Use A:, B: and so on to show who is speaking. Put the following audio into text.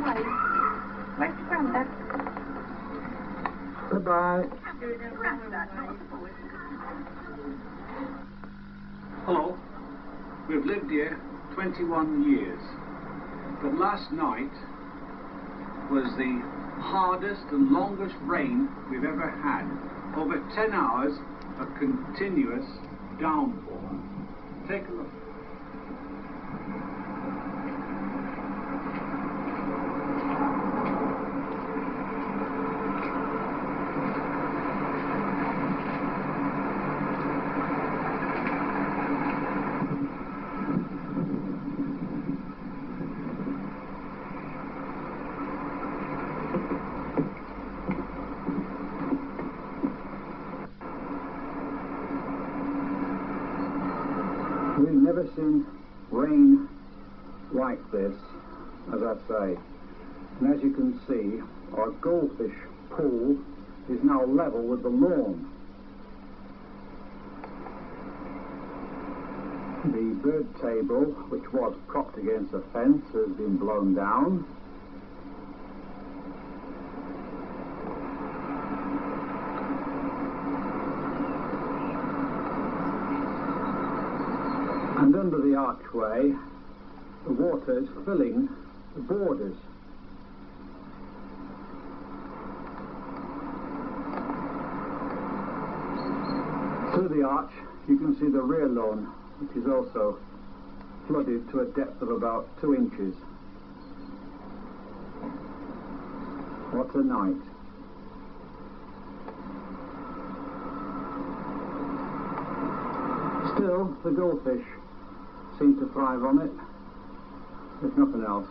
A: Wait. Where's Grandad?
B: Goodbye.
C: Hello. We've lived here 21 years. But last night was the hardest and longest rain we've ever had. Over 10 hours of continuous downpour. Take a look.
B: We've never seen rain like this, as I say. And as you can see, our goldfish pool is now level with the lawn. The bird table, which was propped against a fence, has been blown down. And under the archway, the water is filling the borders. Through the arch, you can see the rear lawn, which is also flooded to a depth of about 2 inches. What a night. Still, the goldfish seem to thrive on it, if nothing else.